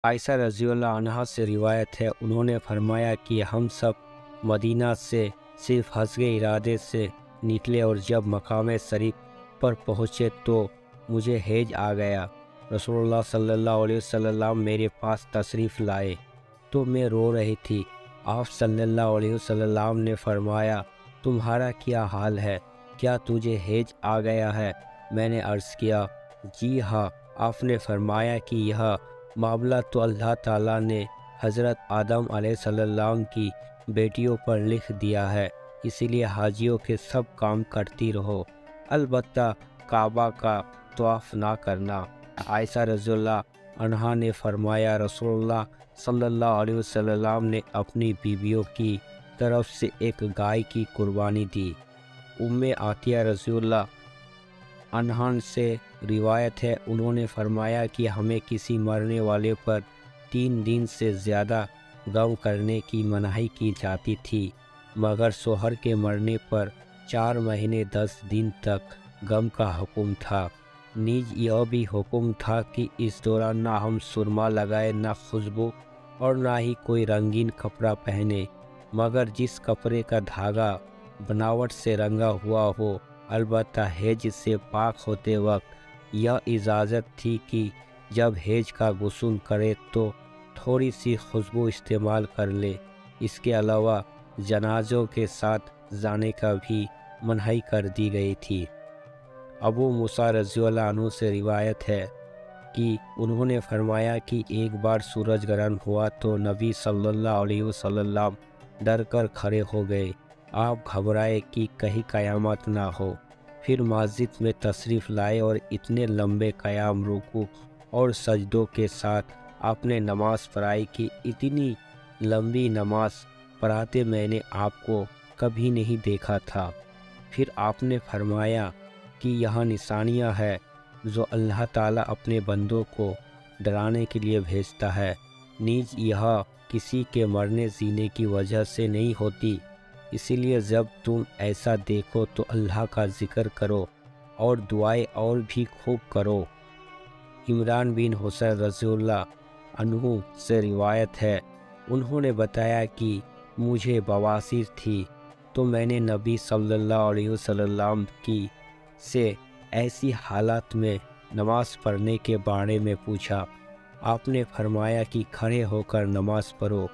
عائشہ رضی اللہ عنہا سے روایت ہے، انہوں نے فرمایا کہ ہم سب مدینہ سے صرف حج کے ارادے سے نکلے اور جب مقام شریف پر پہنچے تو مجھے ہیج آ گیا۔ رسول اللہ صلی اللہ علیہ وسلم میرے پاس تشریف لائے تو میں رو رہی تھی۔ آپ صلی اللہ علیہ وسلم نے فرمایا، تمہارا کیا حال ہے؟ کیا تجھے ہیج آ گیا ہے؟ میں نے عرض کیا، جی ہاں۔ آپ نے فرمایا کہ یہ معاملہ تو اللہ تعالیٰ نے حضرت آدم علیہ السلام کی بیٹیوں پر لکھ دیا ہے، اسی لیے حاجیوں کے سب کام کرتی رہو، البتہ کعبہ کا طواف نہ کرنا۔ عائشہ رضی اللہ عنہا نے فرمایا، رسول اللہ صلی اللہ علیہ وسلم نے اپنی بیویوں کی طرف سے ایک گائے کی قربانی دی۔ ام عطیہ رضی اللہ عنہا سے روایت ہے، انہوں نے فرمایا کہ ہمیں کسی مرنے والے پر 3 دن سے زیادہ غم کرنے کی مناہی کی جاتی تھی، مگر شوہر کے مرنے پر 4 مہینے 10 دن تک غم کا حکم تھا۔ نیز یہ بھی حکم تھا کہ اس دوران نہ ہم سرما لگائے، نہ خوشبو اور نہ ہی کوئی رنگین کپڑا پہنے، مگر جس کپڑے کا دھاگا بناوٹ سے رنگا ہوا ہو۔ البتہ حیض سے پاک ہوتے وقت یہ اجازت تھی کہ جب حیض کا غسل کرے تو تھوڑی سی خوشبو استعمال کر لے۔ اس کے علاوہ جنازوں کے ساتھ جانے کا بھی منہی کر دی گئی تھی۔ ابو موسیٰ رضی اللہ عنہ سے روایت ہے کہ انہوں نے فرمایا کہ ایک بار سورج گرہن ہوا تو نبی صلی اللہ علیہ وسلم ڈر کر کھڑے ہو گئے۔ آپ گھبرائے کہ کہیں قیامت نہ ہو۔ پھر مسجد میں تشریف لائے اور اتنے لمبے قیام، رکوع اور سجدوں کے ساتھ آپ نے نماز پڑھائی کہ اتنی لمبی نماز پڑھاتے میں نے آپ کو کبھی نہیں دیکھا تھا۔ پھر آپ نے فرمایا کہ یہاں نشانیاں ہیں جو اللہ تعالیٰ اپنے بندوں کو ڈرانے کے لیے بھیجتا ہے، نیز یہ کسی کے مرنے جینے کی وجہ سے نہیں ہوتی، اسی لیے جب تم ایسا دیکھو تو اللہ کا ذکر کرو اور دعائیں اور بھی خوب کرو۔ عمران بن حسین رضی اللہ عنہ سے روایت ہے، انہوں نے بتایا کہ مجھے بواسیر تھی تو میں نے نبی صلی اللہ علیہ وسلم کی سے ایسی حالات میں نماز پڑھنے کے بارے میں پوچھا۔ آپ نے فرمایا کہ کھڑے ہو کر نماز پڑھو،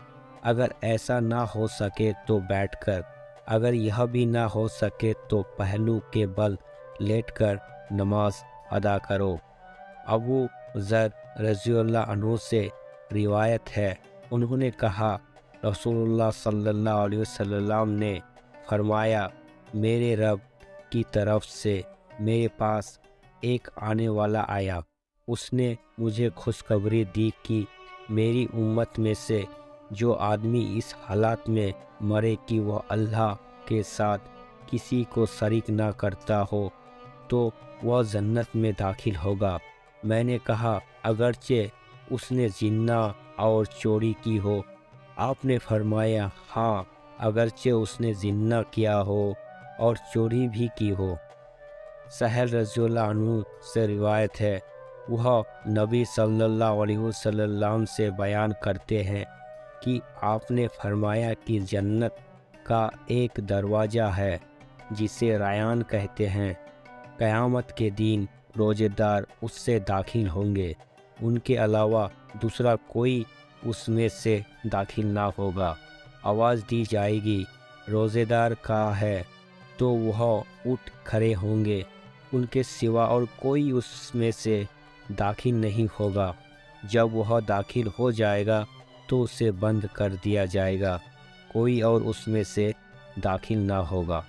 اگر ایسا نہ ہو سکے تو بیٹھ کر، اگر یہ بھی نہ ہو سکے تو پہلو کے بل لیٹ کر نماز ادا کرو۔ ابو ذر رضی اللہ عنہ سے روایت ہے، انہوں نے کہا، رسول اللہ صلی اللہ علیہ وسلم نے فرمایا، میرے رب کی طرف سے میرے پاس ایک آنے والا آیا، اس نے مجھے خوشخبری دی کہ میری امت میں سے جو آدمی اس حالات میں مرے کہ وہ اللہ کے ساتھ کسی کو شریک نہ کرتا ہو تو وہ جنت میں داخل ہوگا۔ میں نے کہا، اگرچہ اس نے زنا اور چوری کی ہو؟ آپ نے فرمایا، ہاں، اگرچہ اس نے زنا کیا ہو اور چوری بھی کی ہو۔ سہل رضی اللہ عنہ سے روایت ہے، وہ نبی صلی اللہ علیہ وسلم سے بیان کرتے ہیں کہ آپ نے فرمایا کہ جنت کا ایک دروازہ ہے جسے ریان کہتے ہیں، قیامت کے دن روزے دار اس سے داخل ہوں گے، ان کے علاوہ دوسرا کوئی اس میں سے داخل نہ ہوگا۔ آواز دی جائے گی، روزے دار کہاں ہے؟ تو وہ اٹھ کھڑے ہوں گے، ان کے سوا اور کوئی اس میں سے داخل نہیں ہوگا۔ جب وہ داخل ہو جائے گا تو اسے بند کر دیا جائے گا، کوئی اور اس میں سے داخل نہ ہوگا۔